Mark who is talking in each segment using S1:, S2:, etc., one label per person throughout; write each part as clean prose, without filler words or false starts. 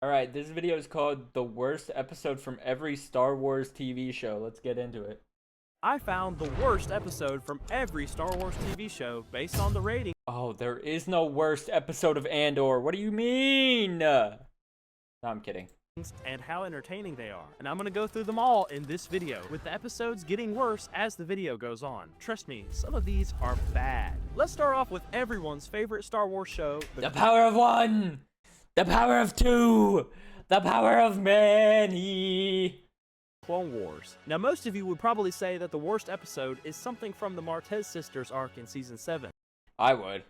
S1: Alright, this video is called The Worst Episode from Every Star Wars TV Show. Let's get into it.
S2: I found the worst episode from every Star Wars TV show based on the ratings
S1: Oh, there is no worst episode of Andor. What do you mean? No, I'm kidding.
S2: and how entertaining they are. And I'm gonna go through them all in this video, with the episodes getting worse as the video goes on. Trust me, some of these are bad. Let's start off with everyone's favorite Star Wars show,
S1: The power of one! The power of two! The power of many!
S2: Clone Wars. Now, most of you would probably say that the worst episode is something from the Martez sisters arc in Season 7.
S1: I would.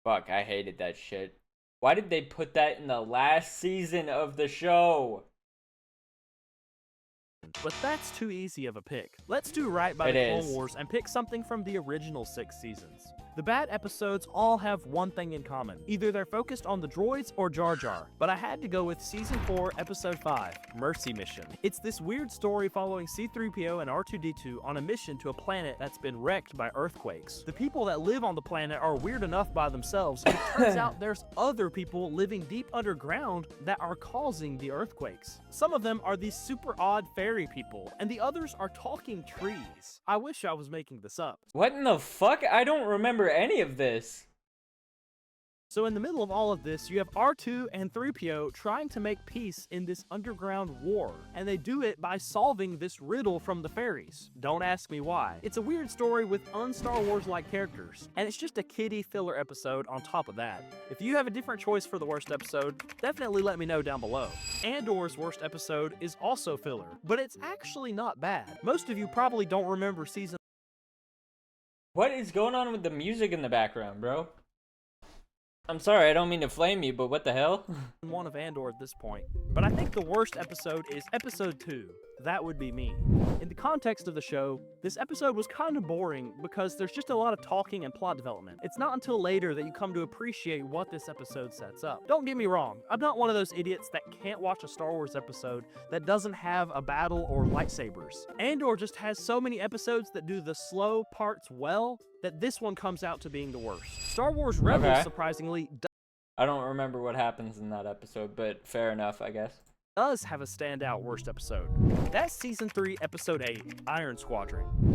S1: Fuck, I hated that shit. Why did they put that in the last season of the show?
S2: But that's too easy of a pick. Let's do right by the Clone Wars and pick something from the original 6 seasons. The bad episodes all have one thing in common. Either they're focused on the droids or Jar Jar. But I had to go with Season 4, Episode 5, Mercy Mission. It's this weird story following C-3PO and R2-D2 on a mission to a planet that's been wrecked by earthquakes. The people that live on the planet are weird enough by themselves, and it turns out there's other people living deep underground that are causing the earthquakes. Some of them are these super odd fairy people, and the others are talking trees. I wish I was making this up.
S1: What in the fuck? I don't remember any of this.
S2: So in the middle of all of this, you have R2 and 3PO trying to make peace in this underground war, and they do it by solving this riddle from the fairies. Don't ask me why. It's a weird story with un-Star Wars-like characters, and it's just a kiddie filler episode on top of that. If you have a different choice for the worst episode, definitely let me know down below. Andor's worst episode is also filler, but it's actually not bad. Most of you probably don't remember Season
S1: What is going on with the music in the background, bro? I'm sorry, I don't mean to flame you, but what the hell?
S2: 1 of Andor at this point. But I think the worst episode is Episode 2. That would be me. In the context of the show, this episode was kind of boring because there's just a lot of talking and plot development. It's not until later that you come to appreciate what this episode sets up. Don't get me wrong, I'm not one of those idiots that can't watch a Star Wars episode that doesn't have a battle or lightsabers. Andor just has so many episodes that do the slow parts well that this one comes out to being the worst. Star Wars Rebels, surprisingly,
S1: I don't remember what happens in that episode, but fair enough, I guess.
S2: Does have a standout worst episode. That's Season 3, Episode 8, Iron Squadron.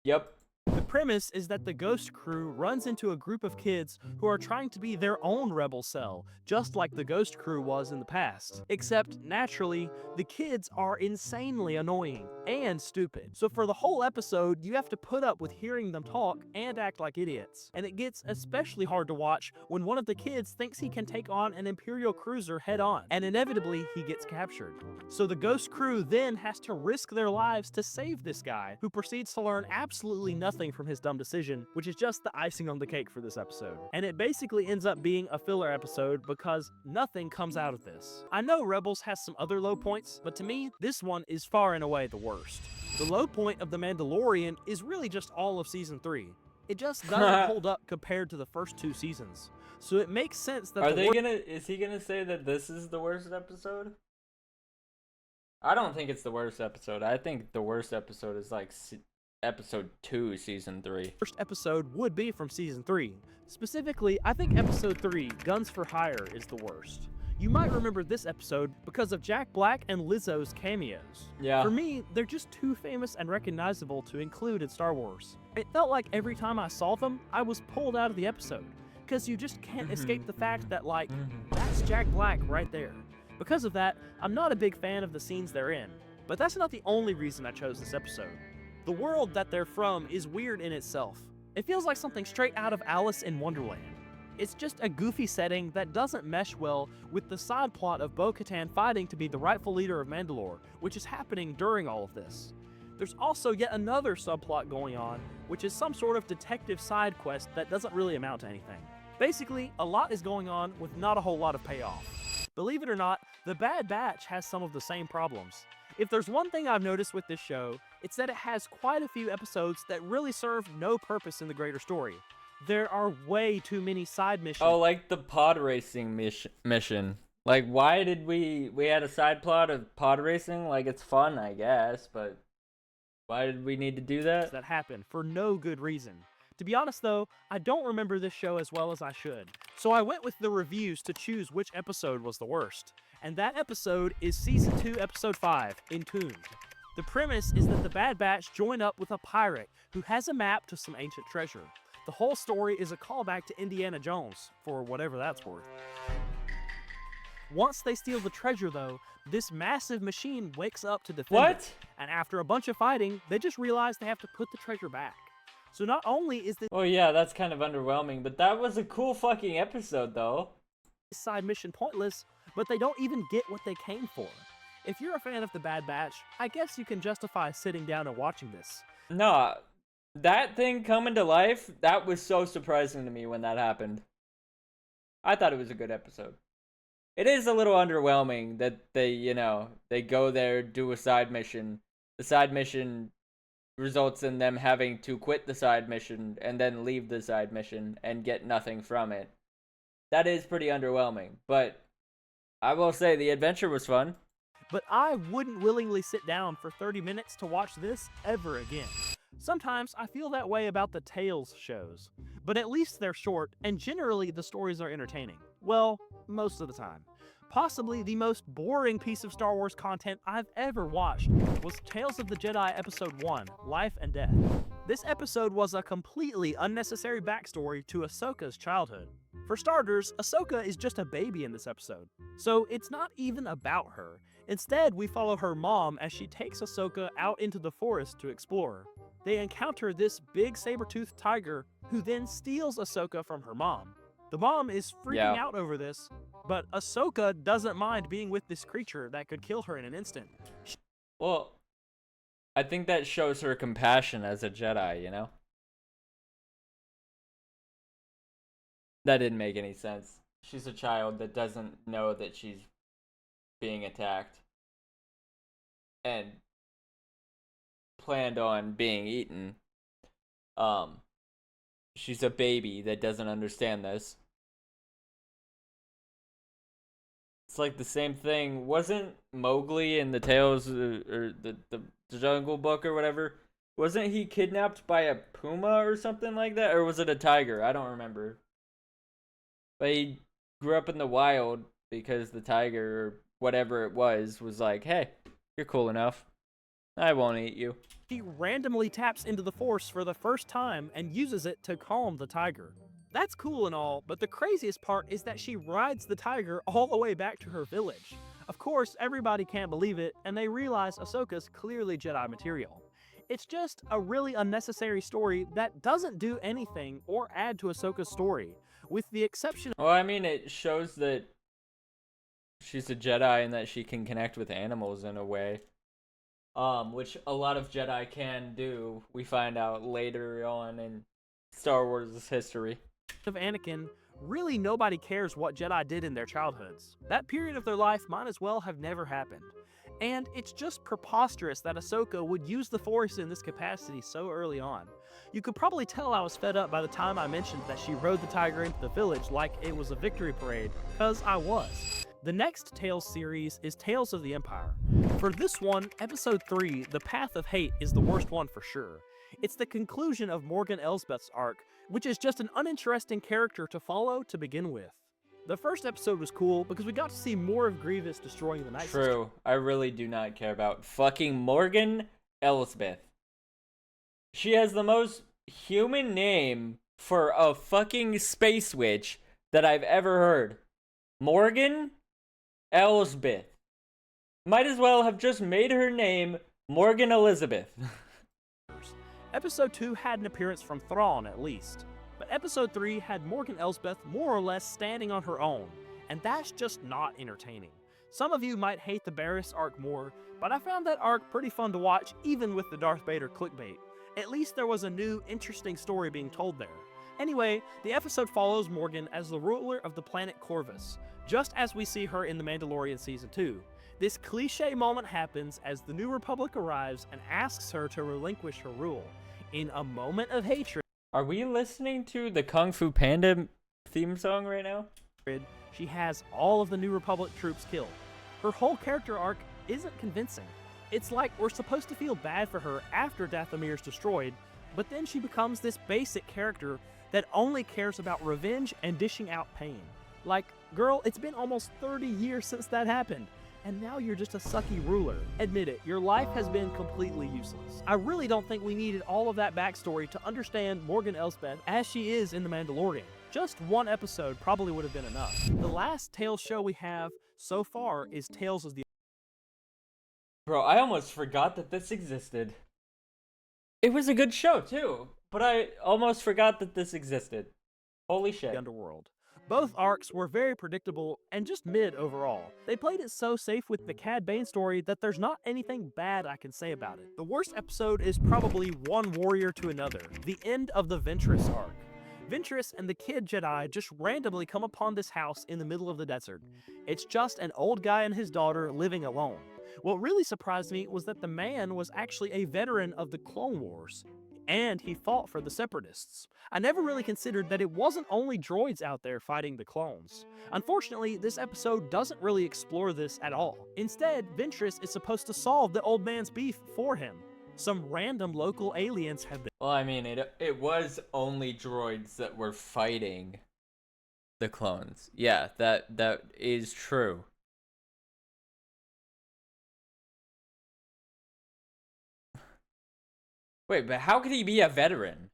S1: Yep.
S2: The premise is that the Ghost Crew runs into a group of kids who are trying to be their own rebel cell, just like the Ghost Crew was in the past. Except, naturally, the kids are insanely annoying and stupid. So for the whole episode, you have to put up with hearing them talk and act like idiots. And it gets especially hard to watch when one of the kids thinks he can take on an Imperial cruiser head on, and inevitably he gets captured. So the Ghost Crew then has to risk their lives to save this guy, who proceeds to learn absolutely nothing from his dumb decision, which is just the icing on the cake for this episode. And it basically ends up being a filler episode because nothing comes out of this. I know Rebels has some other low points, but to me, this one is far and away the worst. The low point of The Mandalorian is really just all of Season 3. It just doesn't hold up compared to the first 2 seasons. So it makes sense that
S1: is he gonna say that this is the worst episode? I don't think it's the worst episode. I think the worst episode is like Episode 2, Season 3.
S2: First episode would be from Season 3. Specifically, I think Episode 3, Guns for Hire, is the worst. You might remember this episode because of Jack Black and Lizzo's cameos.
S1: Yeah.
S2: For me, they're just too famous and recognizable to include in Star Wars. It felt like every time I saw them, I was pulled out of the episode. Because you just can't escape the fact that, like, that's Jack Black right there. Because of that, I'm not a big fan of the scenes they're in. But that's not the only reason I chose this episode. The world that they're from is weird in itself. It feels like something straight out of Alice in Wonderland. It's just a goofy setting that doesn't mesh well with the side plot of Bo-Katan fighting to be the rightful leader of Mandalore, which is happening during all of this. There's also yet another subplot going on, which is some sort of detective side quest that doesn't really amount to anything. Basically, a lot is going on with not a whole lot of payoff. Believe it or not, The Bad Batch has some of the same problems. If there's one thing I've noticed with this show, it's that it has quite a few episodes that really serve no purpose in the greater story. There are way too many side missions.
S1: Oh, like the pod racing mission. Like, why did we had a side plot of pod racing? Like, it's fun, I guess, but why did we need to do that?
S2: That happen for no good reason. To be honest though, I don't remember this show as well as I should, so I went with the reviews to choose which episode was the worst. And that episode is Season 2, Episode 5, Entombed. The premise is that the Bad Batch join up with a pirate who has a map to some ancient treasure. The whole story is a callback to Indiana Jones, for whatever that's worth. Once they steal the treasure though, this massive machine wakes up to defend it. And after a bunch of fighting, they just realize they have to put the treasure back. So not only is this
S1: Oh yeah, that's kind of underwhelming, but that was a cool fucking episode though.
S2: side mission pointless, but they don't even get what they came for. If you're a fan of the Bad Batch, I guess you can justify sitting down and watching this.
S1: No, that thing coming to life, that was so surprising to me when that happened. I thought it was a good episode. It is a little underwhelming that they go there, do a side mission. The side mission results in them having to quit the side mission and then leave the side mission and get nothing from it. That is pretty underwhelming, but I will say the adventure was fun.
S2: But I wouldn't willingly sit down for 30 minutes to watch this ever again. Sometimes I feel that way about the Tales shows, but at least they're short, and generally the stories are entertaining. Well, most of the time. Possibly the most boring piece of Star Wars content I've ever watched was Tales of the Jedi Episode 1, Life and Death. This episode was a completely unnecessary backstory to Ahsoka's childhood. For starters, Ahsoka is just a baby in this episode, so it's not even about her. Instead, we follow her mom as she takes Ahsoka out into the forest to explore. They encounter this big saber-toothed tiger who then steals Ahsoka from her mom. The mom is freaking out over this, but Ahsoka doesn't mind being with this creature that could kill her in an instant.
S1: Well, I think that shows her compassion as a Jedi, you know? That didn't make any sense. She's a child that doesn't know that she's being attacked and planned on being eaten. She's a baby that doesn't understand this. It's like the same thing. Wasn't Mowgli in the Tales or the Jungle Book or whatever? Wasn't he kidnapped by a puma or something like that? Or was it a tiger? I don't remember. But he grew up in the wild because the tiger or whatever it was like, hey, you're cool enough. I won't eat you.
S2: She randomly taps into the Force for the first time and uses it to calm the tiger. That's cool and all, but the craziest part is that she rides the tiger all the way back to her village. Of course, everybody can't believe it, and they realize Ahsoka's clearly Jedi material. It's just a really unnecessary story that doesn't do anything or add to Ahsoka's story, with the exception
S1: Well, I mean, it shows that she's a Jedi and that she can connect with animals in a way. Which a lot of Jedi can do, we find out later on in Star Wars' history.
S2: of Anakin, really nobody cares what Jedi did in their childhoods. That period of their life might as well have never happened. And it's just preposterous that Ahsoka would use the Force in this capacity so early on. You could probably tell I was fed up by the time I mentioned that she rode the tiger into the village like it was a victory parade, because I was. The next Tales series is Tales of the Empire. For this one, Episode 3, The Path of Hate, is the worst one for sure. It's the conclusion of Morgan Elsbeth's arc, which is just an uninteresting character to follow to begin with. The first episode was cool because we got to see more of Grievous destroying the Night Sister.
S1: True. I really do not care about fucking Morgan Elsbeth. She has the most human name for a fucking space witch that I've ever heard. Morgan Elsbeth. Might as well have just made her name Morgan Elizabeth.
S2: Episode 2 had an appearance from Thrawn at least. But Episode 3 had Morgan Elsbeth more or less standing on her own, and that's just not entertaining. Some of you might hate the Barriss arc more, but I found that arc pretty fun to watch even with the Darth Vader clickbait. At least there was a new, interesting story being told there. Anyway, the episode follows Morgan as the ruler of the planet Corvus, just as we see her in The Mandalorian Season 2. This cliche moment happens as the New Republic arrives and asks her to relinquish her rule. In a moment of hatred,
S1: Are we listening to the Kung Fu Panda theme song right now?
S2: she has all of the New Republic troops killed. Her whole character arc isn't convincing. It's like we're supposed to feel bad for her after Dathomir's destroyed, but then she becomes this basic character that only cares about revenge and dishing out pain. Like, girl, it's been almost 30 years since that happened, and now you're just a sucky ruler. Admit it, your life has been completely useless. I really don't think we needed all of that backstory to understand Morgan Elsbeth as she is in The Mandalorian. Just one episode probably would have been enough. The last Tales show we have so far is Tales of the
S1: Bro, I almost forgot that this existed. It was a good show, too. But I almost forgot that this existed. Holy shit.
S2: Underworld. Both arcs were very predictable and just mid overall. They played it so safe with the Cad Bane story that there's not anything bad I can say about it. The worst episode is probably One Warrior to Another, the end of the Ventress arc. Ventress and the kid Jedi just randomly come upon this house in the middle of the desert. It's just an old guy and his daughter living alone. What really surprised me was that the man was actually a veteran of the Clone Wars, and he fought for the Separatists. I never really considered that it wasn't only droids out there fighting the clones. Unfortunately, this episode doesn't really explore this at all. Instead, Ventress is supposed to solve the old man's beef for him. Some random local aliens have been—
S1: Well, I mean, it was only droids that were fighting the clones. Yeah, that is true. Wait, but how could he be a veteran?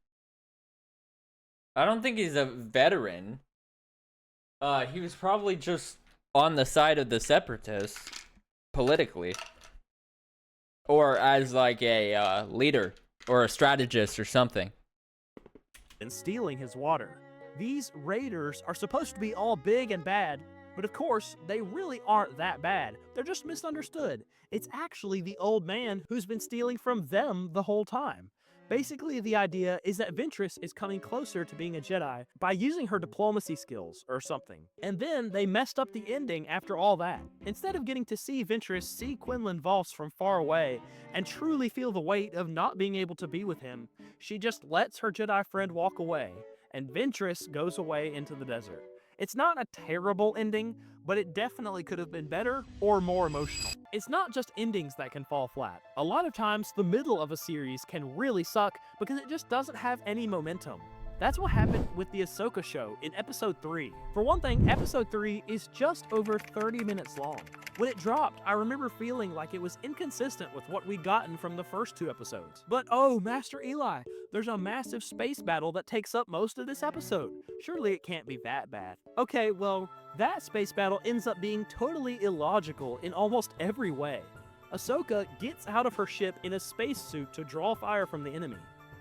S1: I don't think he's a veteran. He was probably just on the side of the Separatists, politically. Or as like a leader, or a strategist or something.
S2: and stealing his water. These raiders are supposed to be all big and bad, but of course, they really aren't that bad. They're just misunderstood. It's actually the old man who's been stealing from them the whole time. Basically, the idea is that Ventress is coming closer to being a Jedi by using her diplomacy skills or something. And then they messed up the ending after all that. Instead of getting to see Ventress see Quinlan Voss from far away and truly feel the weight of not being able to be with him, she just lets her Jedi friend walk away, and Ventress goes away into the desert. It's not a terrible ending, but it definitely could have been better or more emotional. It's not just endings that can fall flat. A lot of times, the middle of a series can really suck because it just doesn't have any momentum. That's what happened with the Ahsoka show in episode 3. For one thing, episode 3 is just over 30 minutes long. When it dropped, I remember feeling like it was inconsistent with what we'd gotten from the first 2 episodes. But oh, Master Eli, there's a massive space battle that takes up most of this episode. Surely it can't be that bad. Okay, well, that space battle ends up being totally illogical in almost every way. Ahsoka gets out of her ship in a spacesuit to draw fire from the enemy.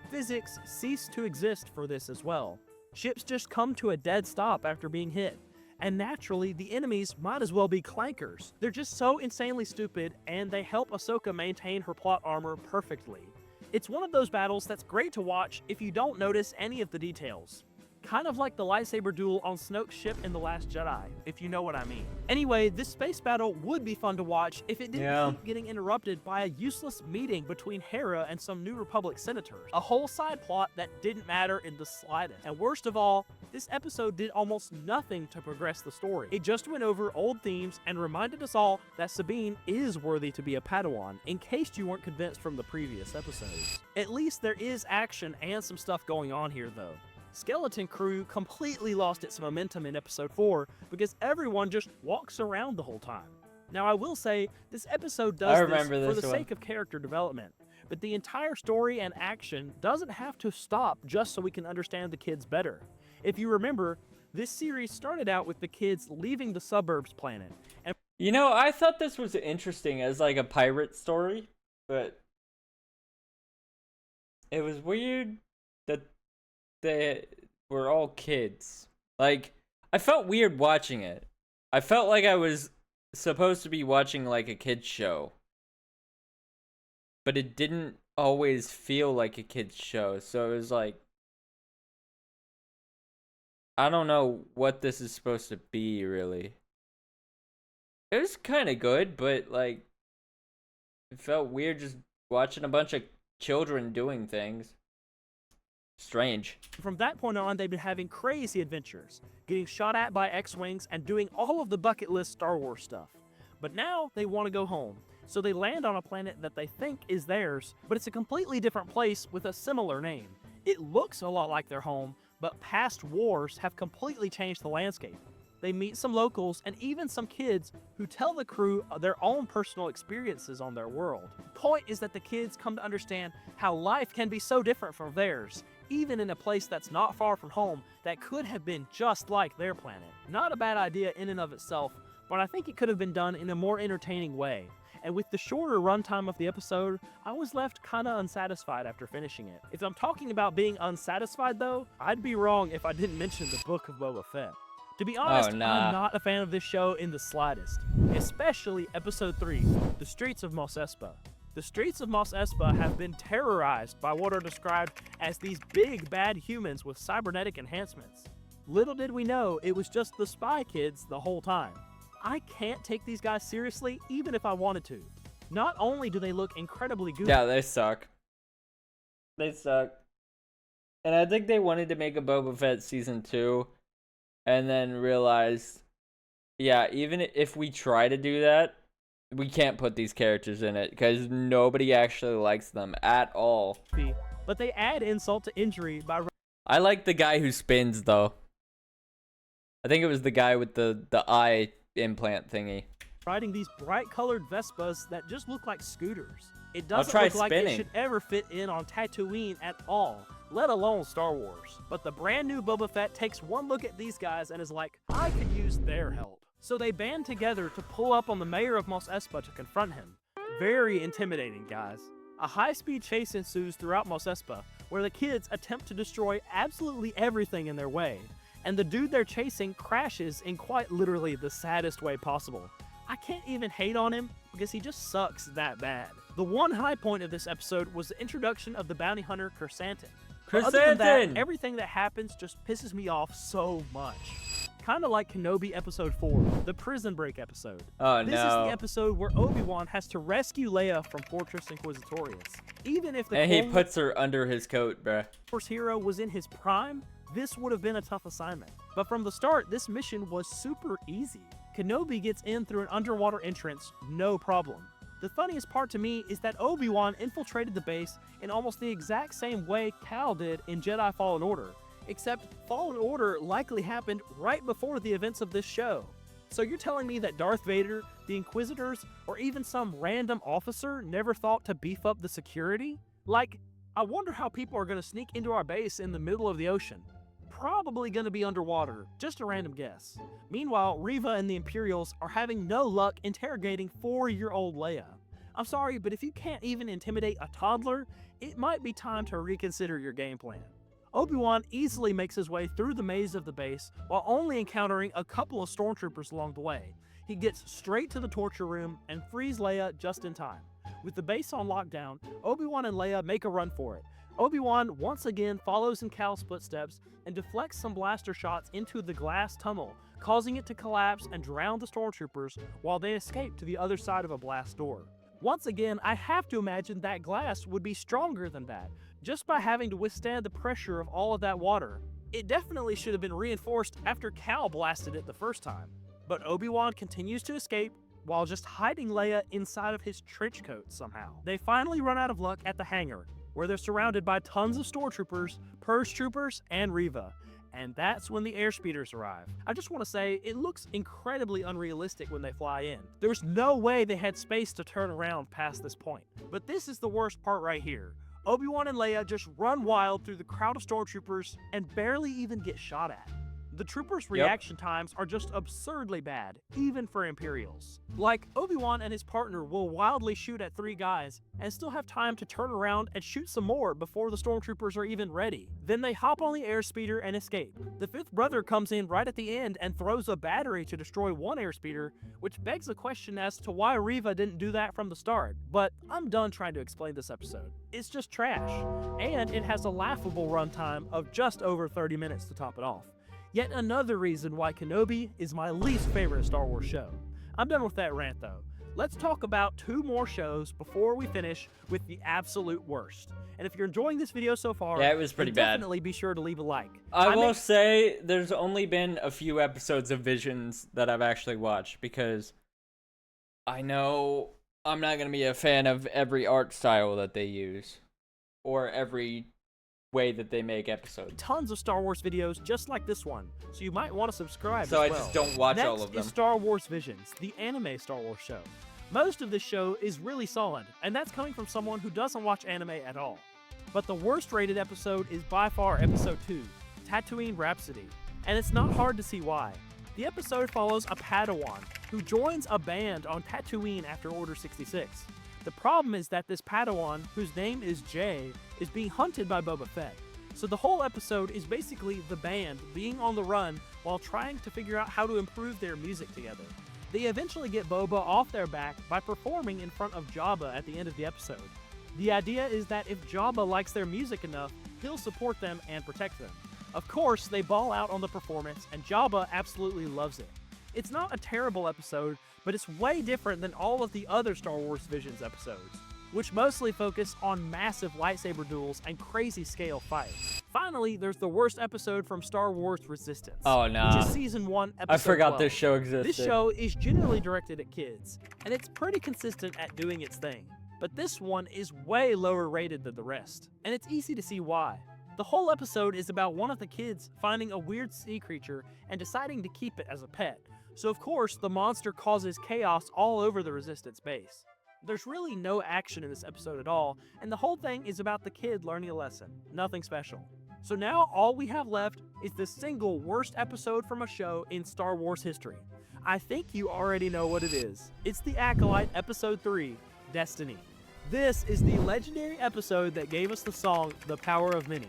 S2: Physics cease to exist for this as well. Ships just come to a dead stop after being hit. And naturally, the enemies might as well be clankers. They're just so insanely stupid, and they help Ahsoka maintain her plot armor perfectly. It's one of those battles that's great to watch if you don't notice any of the details. Kind of like the lightsaber duel on Snoke's ship in The Last Jedi, if you know what I mean. Anyway, this space battle would be fun to watch if it didn't keep getting interrupted by a useless meeting between Hera and some New Republic senators. A whole side plot that didn't matter in the slightest. And worst of all, this episode did almost nothing to progress the story. It just went over old themes and reminded us all that Sabine is worthy to be a Padawan, in case you weren't convinced from the previous episodes. At least there is action and some stuff going on here though. Skeleton Crew completely lost its momentum in episode 4 because everyone just walks around the whole time. Now I will say, this episode does this for the sake of character development, but the entire story and action doesn't have to stop just so we can understand the kids better. If you remember, this series started out with the kids leaving the suburbs planet. And
S1: you know, I thought this was interesting as like a pirate story, but it was weird that they were all kids. Like, I felt weird watching it. I felt like I was supposed to be watching like a kid's show. But it didn't always feel like a kid's show. So it was like, I don't know what this is supposed to be, really. It was kind of good, but like, it felt weird just watching a bunch of children doing things. Strange.
S2: From that point on, they've been having crazy adventures, getting shot at by X-Wings and doing all of the bucket list Star Wars stuff. But now they want to go home. So they land on a planet that they think is theirs, but it's a completely different place with a similar name. It looks a lot like their home, but past wars have completely changed the landscape. They meet some locals and even some kids who tell the crew their own personal experiences on their world. The point is that the kids come to understand how life can be so different from theirs, even in a place that's not far from home that could have been just like their planet. Not a bad idea in and of itself, but I think it could have been done in a more entertaining way. And with the shorter runtime of the episode, I was left kinda unsatisfied after finishing it. If I'm talking about being unsatisfied though, I'd be wrong if I didn't mention the Book of Boba Fett. To be honest, I'm not a fan of this show in the slightest, especially episode 3, The Streets of Mos Espa. The streets of Mos Espa have been terrorized by what are described as these big bad humans with cybernetic enhancements. Little did we know it was just the Spy Kids the whole time. I can't take these guys seriously even if I wanted to. Not only do they look incredibly goofy—
S1: Yeah, they suck. They suck. And I think they wanted to make a Boba Fett season 2 and then realized, yeah, even if we try to do that, we can't put these characters in it because nobody actually likes them at all.
S2: but they add insult to injury by—
S1: I like the guy who spins though. I think it was the guy with the eye implant thingy.
S2: riding these bright colored Vespas that just look like scooters. It doesn't
S1: try
S2: look like it
S1: spinning.
S2: should ever fit in on Tatooine at all, let alone Star Wars. But the brand new Boba Fett takes one look at these guys and is like, I could use their help. So they band together to pull up on the mayor of Mos Espa to confront him. Very intimidating, guys. A high-speed chase ensues throughout Mos Espa, where the kids attempt to destroy absolutely everything in their way, and the dude they're chasing crashes in quite literally the saddest way possible. I can't even hate on him because he just sucks that bad. The one high point of this episode was the introduction of the bounty hunter Chrysanthemum. But other than that, everything that happens just pisses me off so much. Kinda like Kenobi episode 4, the prison break episode.
S1: Oh,
S2: This is the episode where Obi-Wan has to rescue Leia from Fortress Inquisitorius. Even if the
S1: And he
S2: Clone
S1: puts her under his coat, bruh.
S2: Wars hero was in his prime, this would have been a tough assignment. But from the start, this mission was super easy. Kenobi gets in through an underwater entrance, no problem. The funniest part to me is that Obi-Wan infiltrated the base in almost the exact same way Cal did in Jedi Fallen Order, except Fallen Order likely happened right before the events of this show. So you're telling me that Darth Vader, the Inquisitors, or even some random officer never thought to beef up the security? Like, I wonder how people are going to sneak into our base in the middle of the ocean. Probably going to be underwater, just a random guess. Meanwhile, Reva and the Imperials are having no luck interrogating 4-year-old Leia. I'm sorry, but if you can't even intimidate a toddler, it might be time to reconsider your game plan. Obi-Wan easily makes his way through the maze of the base while only encountering a couple of stormtroopers along the way. He gets straight to the torture room and frees Leia just in time. With the base on lockdown, Obi-Wan and Leia make a run for it. Obi-Wan once again follows in Cal's footsteps and deflects some blaster shots into the glass tunnel, causing it to collapse and drown the stormtroopers while they escape to the other side of a blast door. Once again, I have to imagine that glass would be stronger than that, just by having to withstand the pressure of all of that water. It definitely should have been reinforced after Cal blasted it the first time. But Obi-Wan continues to escape while just hiding Leia inside of his trench coat somehow. They finally run out of luck at the hangar, where they're surrounded by tons of stormtroopers, purge troopers, and Reva. And that's when the airspeeders arrive. I just want to say, it looks incredibly unrealistic when they fly in. There's no way they had space to turn around past this point. But this is the worst part right here. Obi-Wan and Leia just run wild through the crowd of stormtroopers and barely even get shot at. The troopers' reaction times are just absurdly bad, even for Imperials. Like, Obi-Wan and his partner will wildly shoot at 3 guys and still have time to turn around and shoot some more before the stormtroopers are even ready. Then they hop on the airspeeder and escape. The 5th brother comes in right at the end and throws a battery to destroy one airspeeder, which begs a question as to why Reva didn't do that from the start. But I'm done trying to explain this episode. It's just trash. And it has a laughable runtime of just over 30 minutes to top it off. Yet another reason why Kenobi is my least favorite Star Wars show. I'm done with that rant though. Let's talk about 2 more shows before we finish with the absolute worst. And if you're enjoying this video so far,
S1: yeah, it was pretty bad.
S2: Definitely be sure to leave a like.
S1: I will say there's only been a few episodes of Visions that I've actually watched because I know I'm not gonna be a fan of every art style that they use, or every way that they make episodes.
S2: Tons of Star Wars videos just like this one, so you might want to subscribe
S1: So
S2: as
S1: I
S2: well.
S1: just don't watch
S2: Next
S1: all of them.
S2: is Star Wars Visions, the anime Star Wars show. Most of this show is really solid, and that's coming from someone who doesn't watch anime at all. But the worst rated episode is by far episode 2, Tatooine Rhapsody, and it's not hard to see why. The episode follows a Padawan who joins a band on Tatooine after Order 66. The problem is that this Padawan, whose name is Jay, is being hunted by Boba Fett. So the whole episode is basically the band being on the run while trying to figure out how to improve their music together. They eventually get Boba off their back by performing in front of Jabba at the end of the episode. The idea is that if Jabba likes their music enough, he'll support them and protect them. Of course, they ball out on the performance, and Jabba absolutely loves it. It's not a terrible episode, but it's way different than all of the other Star Wars Visions episodes, which mostly focus on massive lightsaber duels and crazy scale fights. Finally, there's the worst episode from Star Wars Resistance,
S1: Oh, nah.
S2: which is Season 1, Episode
S1: I forgot
S2: 12.
S1: this show existed.
S2: This show is generally directed at kids, and it's pretty consistent at doing its thing. But this one is way lower rated than the rest, and it's easy to see why. The whole episode is about one of the kids finding a weird sea creature and deciding to keep it as a pet. So of course, the monster causes chaos all over the Resistance base. There's really no action in this episode at all, and the whole thing is about the kid learning a lesson. Nothing special. So now all we have left is the single worst episode from a show in Star Wars history. I think you already know what it is. It's The Acolyte Episode 3, Destiny. This is the legendary episode that gave us the song The Power of Many.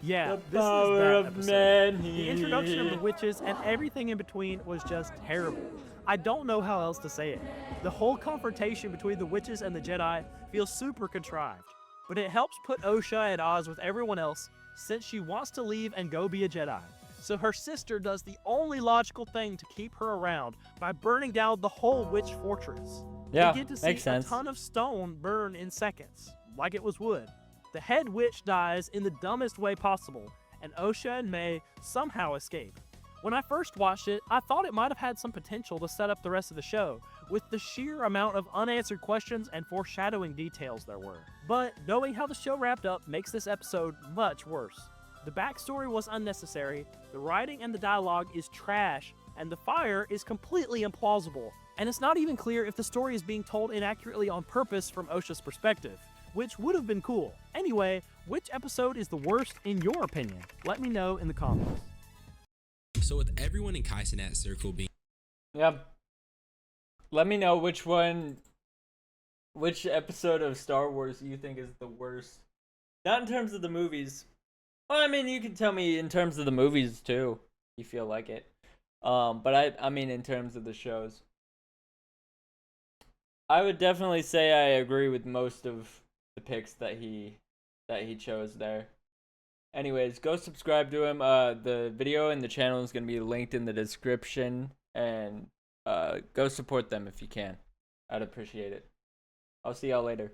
S2: Yeah, this is that episode. The introduction of the witches and everything in between was just terrible. I don't know how else to say it. The whole confrontation between the witches and the Jedi feels super contrived, but it helps put Osha at odds with everyone else since she wants to leave and go be a Jedi. So her sister does the only logical thing to keep her around by burning down the whole witch fortress.
S1: Yeah,
S2: we get to see
S1: makes sense.
S2: a ton of stone burn in seconds, like it was wood. The head witch dies in the dumbest way possible, and Osha and May somehow escape. When I first watched it, I thought it might have had some potential to set up the rest of the show, with the sheer amount of unanswered questions and foreshadowing details there were. But knowing how the show wrapped up makes this episode much worse. The backstory was unnecessary, the writing and the dialogue is trash, and the fire is completely implausible. And it's not even clear if the story is being told inaccurately on purpose from Osha's perspective, which would have been cool. Anyway, which episode is the worst in your opinion? Let me know in the comments.
S3: So with everyone in Kaizenat circle being
S1: Yep. Let me know which episode of Star Wars you think is the worst. Not in terms of the movies. Well, I mean, you can tell me in terms of the movies too, if you feel like it. But I mean in terms of the shows. I would definitely say I agree with most of the picks that he chose there. Anyways, go subscribe to him. The video and the channel is going to be linked in the description, and go support them if you can. I'd appreciate it. I'll see y'all later.